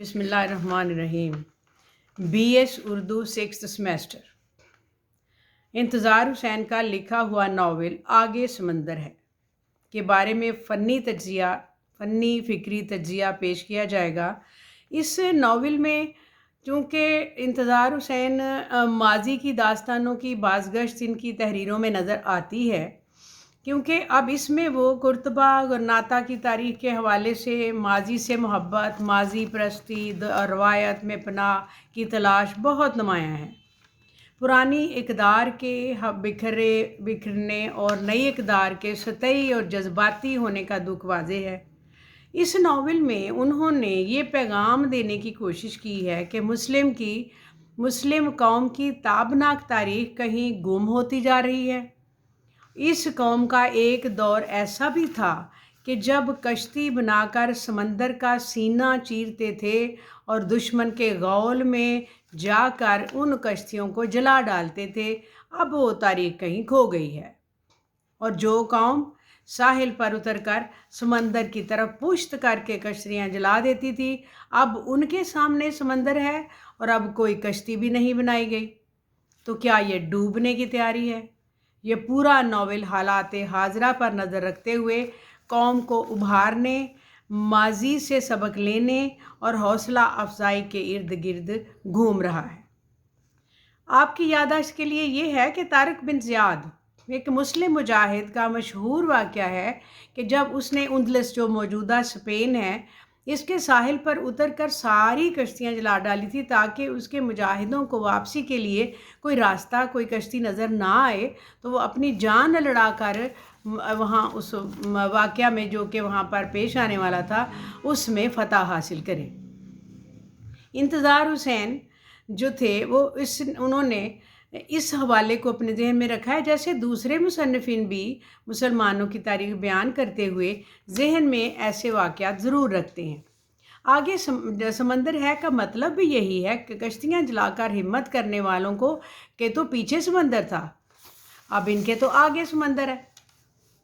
बिस्मिल्लाहिर्रहमानिर्रहीम। BS Urdu 6th semester. इंतज़ार हुसैन का लिखा हुआ नावल आगे समंदर है के बारे में फ़नी फ़िक्री तज्ज़िया पेश किया जाएगा। इस नावल में चूँकि इंतज़ार हुसैन माज़ी की दास्तानों की बाज़गश्त इनकी तहरीरों में नज़र आती है, क्योंकि अब इसमें वो कुर्तबा और नाता की तारीख़ के हवाले से माज़ी से मोहब्बत, माज़ी परस्ती और रवायत में पनाह की तलाश बहुत नुमायाँ है। पुरानी इक़दार के बिखरने और नई इक़दार के सतही और जज्बाती होने का दुख वाज़ेह है। इस नावल में उन्होंने ये पैगाम देने की कोशिश की है कि मुस्लिम कौम की ताबनाक तारीख़ कहीं गुम होती जा रही है। इस कौम का एक दौर ऐसा भी था कि जब कश्ती बनाकर समंदर का सीना चीरते थे और दुश्मन के गौल में जाकर उन कश्तियों को जला डालते थे। अब वो तारीख़ कहीं खो गई है और जो कौम साहिल पर उतरकर समंदर की तरफ पुश्त करके कश्तियाँ जला देती थी, अब उनके सामने समंदर है और अब कोई कश्ती भी नहीं बनाई गई। तो क्या ये डूबने की तैयारी है? ये पूरा नावल हालात हाज़रा पर नज़र रखते हुए कौम को उभारने, माज़ी से सबक लेने और हौसला अफजाई के इर्द गिर्द घूम रहा है। आपकी याददाश्त के लिए ये है कि तारिक बिन ज़ियाद एक मुस्लिम मुजाहिद का मशहूर वाक़या है कि जब उसने उंदलस, जो मौजूदा स्पेन है, इसके साहिल पर उतरकर सारी कश्तियाँ जला डाली थी ताकि उसके मुजाहिदों को वापसी के लिए कोई रास्ता, कोई कश्ती नज़र ना आए, तो वो अपनी जान लड़ा कर वहाँ उस वाक़या में जो कि वहाँ पर पेश आने वाला था उसमें फ़तह हासिल करें। इंतज़ार हुसैन जो थे वो उन्होंने इस हवाले को अपने ज़हन में रखा है, जैसे दूसरे मुसन्निफ़ीन भी मुसलमानों की तारीख़ बयान करते हुए ज़हन में ऐसे वाक़यात ज़रूर रखते हैं। आगे समंदर है का मतलब भी यही है कि कश्तियाँ जलाकर हिम्मत करने वालों को के तो पीछे समंदर था, अब इनके तो आगे समंदर है।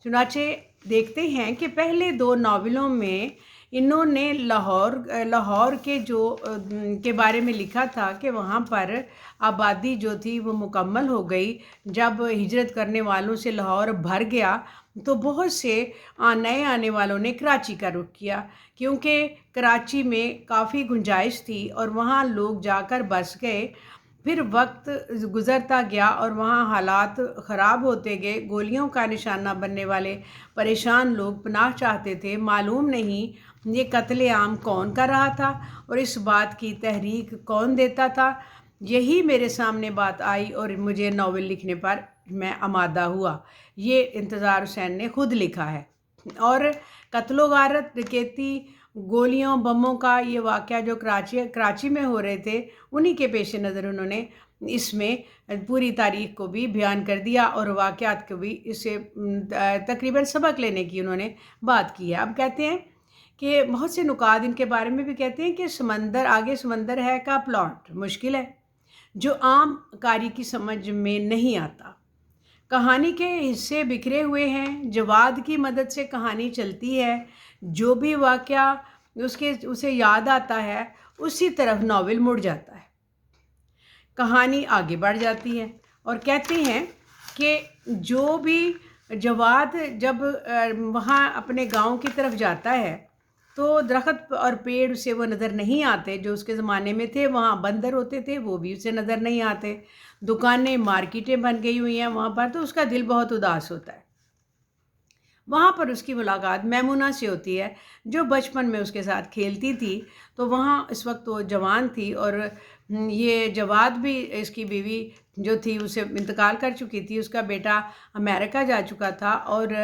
चुनाचे देखते हैं कि पहले दो नावलों में इन्होंने लाहौर के बारे में लिखा था कि वहाँ पर आबादी जो थी वो मुकम्मल हो गई। जब हिजरत करने वालों से लाहौर भर गया तो बहुत से नए आने वालों ने कराची का रुख किया, क्योंकि कराची में काफ़ी गुंजाइश थी और वहाँ लोग जाकर बस गए। फिर वक्त गुज़रता गया और वहाँ हालात ख़राब होते गए। गोलियों का निशाना बनने वाले परेशान लोग पनाह चाहते थे। मालूम नहीं ये कत्लेआम कौन कर रहा था और इस बात की तहरीक कौन देता था। यही मेरे सामने बात आई और मुझे नावल लिखने पर मैं आमादा हुआ। ये इंतज़ार हुसैन ने ख़ुद लिखा है और कत्लो गारत, डकैती, गोलियों, बमों का ये वाक़या जो कराची में हो रहे थे, उन्हीं के पेश नज़र उन्होंने इसमें पूरी तारीख़ को भी बयान कर दिया और वाक़यात को भी इससे तकरीबन सबक लेने की उन्होंने बात की है। अब कहते हैं कि बहुत से नुकात इनके बारे में भी कहते हैं कि आगे समंदर है का प्लॉट मुश्किल है, जो आम कारी की समझ में नहीं आता। कहानी के हिस्से बिखरे हुए हैं, जवाद की मदद से कहानी चलती है। जो भी वाक़या उसे याद आता है उसी तरफ नावल मुड़ जाता है, कहानी आगे बढ़ जाती है। और कहते हैं कि जो भी जवाद जब वहाँ अपने गांव की तरफ जाता है तो दरख्त और पेड़ उसे वो नज़र नहीं आते जो उसके ज़माने में थे। वहाँ बंदर होते थे, वो भी उसे नज़र नहीं आते। दुकानें, मार्केटें बन गई हुई हैं वहाँ पर, तो उसका दिल बहुत उदास होता है। वहाँ पर उसकी मुलाकात मैमूना से होती है, जो बचपन में उसके साथ खेलती थी। तो वहाँ इस वक्त वो जवान थी और ये जवाद भी, इसकी बीवी जो थी, उसे इंतकाल कर चुकी थी। उसका बेटा अमेरिका जा चुका था और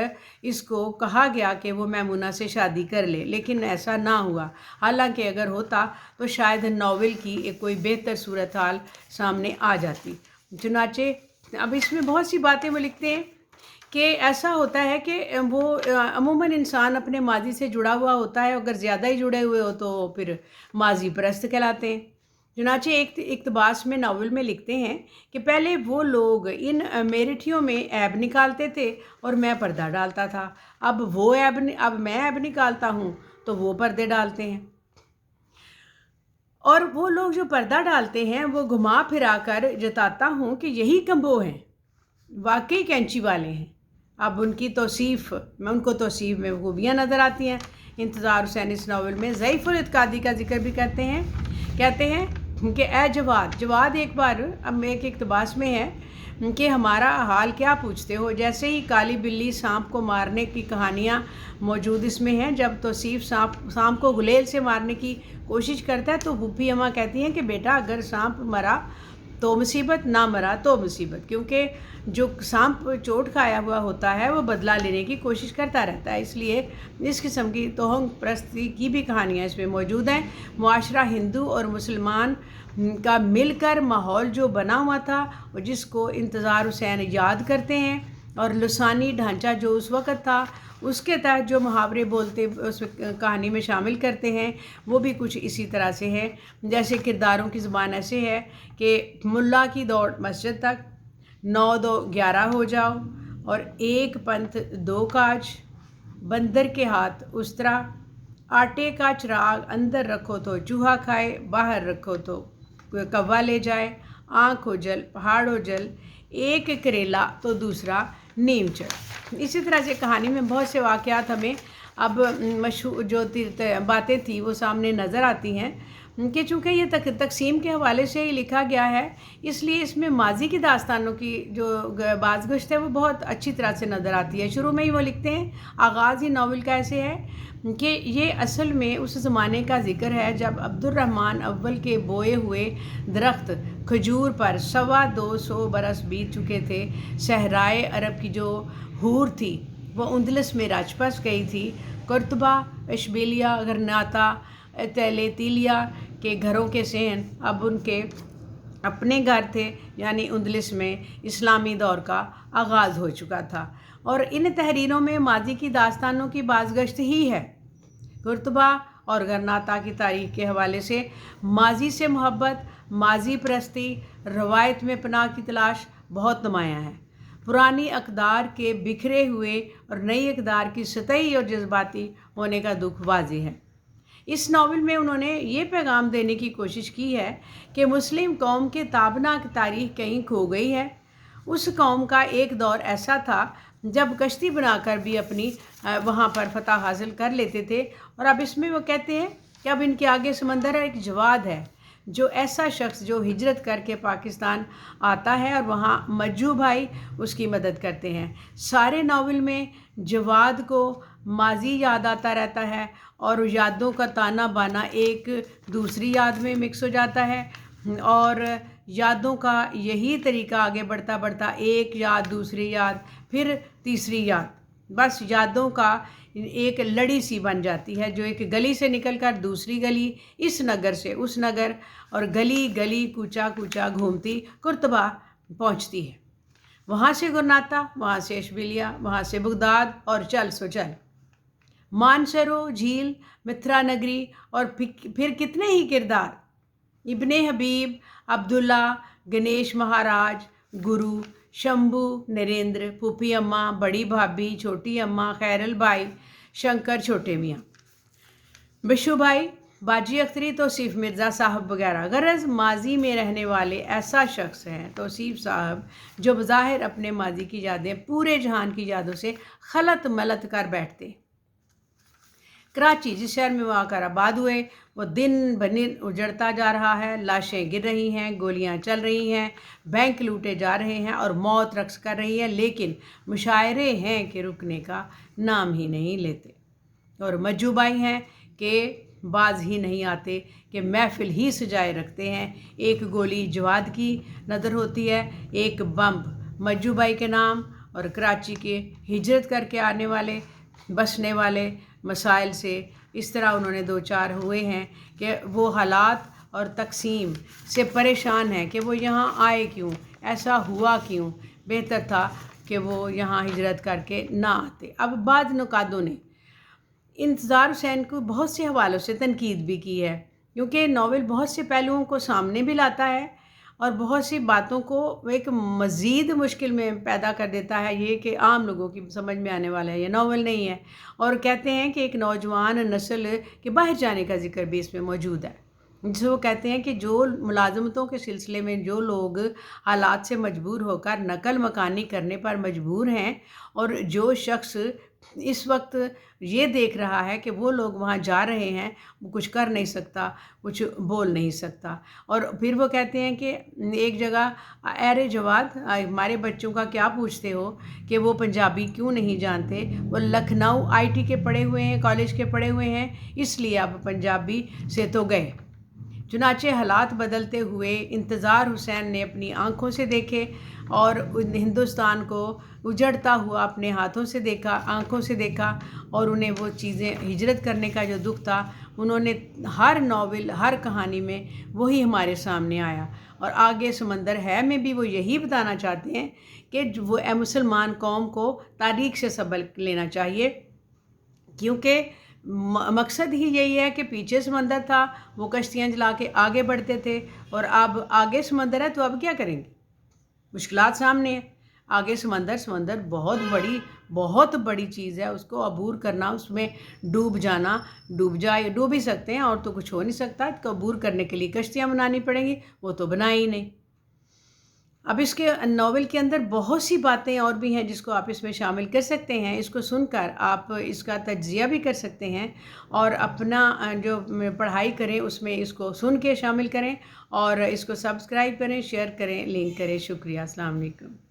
इसको कहा गया कि वो मैमूना से शादी कर ले, लेकिन ऐसा ना हुआ। हालांकि अगर होता तो शायद नावल की एक कोई बेहतर सूरत हाल सामने आ जाती। चुनाचे अब इसमें बहुत सी बातें वो लिखते हैं कि ऐसा होता है कि वो अमूमन इंसान अपने माजी से जुड़ा हुआ होता है, अगर ज़्यादा ही जुड़े हुए हो तो फिर माजी परस्त कहलाते हैं। चुनाचे एक इक़्तिबास में नावल में लिखते हैं कि पहले वो लोग इन मेरिठियों में ऐब निकालते थे और मैं पर्दा डालता था। अब मैं ऐब निकालता हूँ तो वो पर्दे डालते हैं। اور وہ لوگ جو پردہ ڈالتے ہیں وہ گھما پھرا کر جتاتا ہوں کہ یہی کمبو ہیں، واقعی کینچی والے ہیں۔ اب ان کی توصیف میں خوبیاں نظر آتی ہیں۔ انتظار حسین اس ناول میں ضعیف الاعتقادی کا ذکر بھی کرتے ہیں، کہتے ہیں کہ اے جواد ایک بار اب ایک اقتباس میں ہے کہ ہمارا حال کیا پوچھتے ہو، جیسے ہی کالی بلی سانپ کو مارنے کی کہانیاں موجود اس میں ہیں۔ جب توصیف سانپ کو گلیل سے مارنے کی کوشش کرتا ہے تو پھوپھی اماں کہتی ہیں کہ بیٹا اگر سانپ مرا تو مصیبت، نہ مرا تو مصیبت، کیونکہ جو سانپ چوٹ کھایا ہوا ہوتا ہے وہ بدلہ لینے کی کوشش کرتا رہتا ہے، اس لیے اس قسم کی توہم پرستی کی بھی کہانیاں اس میں موجود ہیں۔ معاشرہ ہندو اور مسلمان کا مل کر ماحول جو بنا ہوا تھا اور جس کو انتظار حسین یاد کرتے ہیں، اور لسانی ڈھانچہ جو اس وقت تھا اس کے تحت جو محاورے بولتے اس کہانی میں شامل کرتے ہیں وہ بھی کچھ اسی طرح سے ہے۔ جیسے کرداروں کی زبان ایسے ہے کہ ملا کی دوڑ مسجد تک، 9 2 11 ہو جاؤ، اور ایک پنتھ 2 کاج، بندر کے ہاتھ استرا، آٹے کا چراغ اندر رکھو تو چوہا کھائے، باہر رکھو تو کوا لے جائے، آنکھ ہو جل پہاڑ ہو جل، ایک کریلا تو دوسرا نیم چڑھ۔ اسی طرح سے کہانی میں بہت سے واقعات ہمیں اب مشہور جو باتیں تھیں وہ سامنے نظر آتی ہیں کہ چونکہ یہ تقسیم کے حوالے سے ہی لکھا گیا ہے، اس لیے اس میں ماضی کی داستانوں کی جو بازگشت ہے وہ بہت اچھی طرح سے نظر آتی ہے۔ شروع میں ہی وہ لکھتے ہیں، آغاز ہی ناول کا ایسے ہے کہ یہ اصل میں اس زمانے کا ذکر ہے جب عبد الرحمن اول کے بوئے ہوئے درخت کھجور پر 225 برس بیت چکے تھے۔ صحرائے عرب کی جو حور تھی وہ اندلس میں رچ بس گئی تھی۔ قرطبہ، اشبیلیہ، غرناطہ، تیلیا کے گھروں کے صحن اب ان کے اپنے گھر تھے، یعنی اندلس میں اسلامی دور کا آغاز ہو چکا تھا، اور ان تحریروں میں ماضی کی داستانوں کی بازگشت ہی ہے۔ قرطبہ اور غرناطہ کی تاریخ کے حوالے سے ماضی سے محبت، ماضی پرستی، روایت میں پناہ کی تلاش بہت نمایاں ہے۔ پرانی اقدار کے بکھرے ہوئے اور نئی اقدار کی سطحی اور جذباتی ہونے کا دکھ واضح ہے۔ اس ناول میں انہوں نے یہ پیغام دینے کی کوشش کی ہے کہ مسلم قوم کے تابناک تاریخ کہیں کھو گئی ہے۔ اس قوم کا ایک دور ایسا تھا جب کشتی بنا کر بھی اپنی وہاں پر فتح حاصل کر لیتے تھے، اور اب اس میں وہ کہتے ہیں کہ اب ان کے آگے سمندر ہے، ایک جواد ہے، جو ایسا شخص جو ہجرت کر کے پاکستان آتا ہے اور وہاں مجو بھائی اس کی مدد کرتے ہیں۔ سارے ناول میں جواد کو ماضی یاد آتا رہتا ہے اور یادوں کا تانا بانا ایک دوسری یاد میں مکس ہو جاتا ہے، اور یادوں کا یہی طریقہ آگے بڑھتا بڑھتا ایک یاد، دوسری یاد، پھر تیسری یاد، بس یادوں کا ایک لڑی سی بن جاتی ہے جو ایک گلی سے نکل کر دوسری گلی، اس نگر سے اس نگر، اور گلی گلی کوچا کوچا گھومتی قرطبہ پہنچتی ہے۔ وہاں سے غرناطہ، وہاں سے اشبیلیہ، وہاں سے بغداد، اور چل سو چل، مانسرو جھیل، متھرا نگری، اور پھر کتنے ہی کردار، ابن حبیب، عبداللہ، گنیش مہاراج، گرو، شمبھو، نریندر، پھوپھی اماں، بڑی بھابھی، چھوٹی اماں، خیرل بھائی، شنکر، چھوٹے میاں، بشو بھائی، باجی اختری، توصیف مرزا صاحب وغیرہ۔ غرض ماضی میں رہنے والے ایسا شخص ہے توصیف صاحب جو بظاہر اپنے ماضی کی یادیں پورے جہان کی یادوں سے خلط ملط کر بیٹھتے۔ کراچی، جس شہر میں وہ آ کر آباد ہوئے، وہ دن بدن اجڑتا جا رہا ہے، لاشیں گر رہی ہیں، گولیاں چل رہی ہیں، بینک لوٹے جا رہے ہیں اور موت رقص کر رہی ہے، لیکن مشاعرے ہیں کہ رکنے کا نام ہی نہیں لیتے، اور مجو بھائی ہیں کہ باز ہی نہیں آتے، کہ محفل ہی سجائے رکھتے ہیں۔ ایک گولی جواد کی نظر ہوتی ہے، ایک بمب مجو بھائی کے نام، اور کراچی کے ہجرت کر کے آنے والے بسنے والے مسائل سے اس طرح انہوں نے دو چار ہوئے ہیں کہ وہ حالات اور تقسیم سے پریشان ہیں کہ وہ یہاں آئے کیوں، ایسا ہوا کیوں، بہتر تھا کہ وہ یہاں ہجرت کر کے نہ آتے۔ اب بعض نقادوں نے انتظار حسین کو بہت سے حوالوں سے تنقید بھی کی ہے، کیونکہ ناول بہت سے پہلوؤں کو سامنے بھی لاتا ہے اور بہت سی باتوں کو ایک مزید مشکل میں پیدا کر دیتا ہے، یہ کہ عام لوگوں کی سمجھ میں آنے والا ہے، یہ ناول نہیں ہے، اور کہتے ہیں کہ ایک نوجوان نسل کے باہر جانے کا ذکر بھی اس میں موجود ہے۔ जिसे वो कहते हैं कि जो मुलाज़मतों के सिलसिले में जो लोग हालात से मजबूर होकर नकल मकानी करने पर मजबूर हैं, और जो शख्स इस वक्त ये देख रहा है कि वो लोग वहाँ जा रहे हैं, वो कुछ कर नहीं सकता, कुछ बोल नहीं सकता। और फिर वो कहते हैं कि एक जगह, अरे जवाद, हमारे बच्चों का क्या पूछते हो कि वो पंजाबी क्यों नहीं जानते, वो लखनऊ आईटी के पढ़े हुए हैं, कॉलेज के पढ़े हुए हैं, इसलिए अब पंजाबी से तो गए। चुनाचे हालात बदलते हुए इंतज़ार हुसैन ने अपनी आँखों से देखे और हिंदुस्तान को उजड़ता हुआ अपने हाथों से देखा, आँखों से देखा, और उन्हें वो चीज़ें, हिजरत करने का जो दुख था, उन्होंने हर नावल, हर कहानी में वही हमारे सामने आया। और आगे समंदर है में भी वो यही बताना चाहते हैं कि वो मुसलमान कौम को तारीख़ से सबक लेना चाहिए, क्योंकि मकसद ही यही है कि पीछे समंदर था, वो कश्तियाँ जला के आगे बढ़ते थे, और अब आगे समंदर है तो अब क्या करेंगे? मुश्किलात सामने है। आगे समंदर, समंदर बहुत बड़ी चीज़ है, उसको अबूर करना, उसमें डूब जाना, डूब ही सकते हैं, और तो कुछ हो नहीं सकता। तो अबूर करने के लिए कश्तियाँ बनानी पड़ेंगी, वो तो बनाई ही नहीं। अब इसके नॉवेल के अंदर बहुत सी बातें और भी हैं जिसको आप इसमें शामिल कर सकते हैं। इसको सुनकर आप इसका तज्ज़िया भी कर सकते हैं, और अपना जो पढ़ाई करें उसमें इसको सुन के शामिल करें, और इसको सब्सक्राइब करें, शेयर करें, लिंक करें। शुक्रिया। अस्सलाम वालेकुम।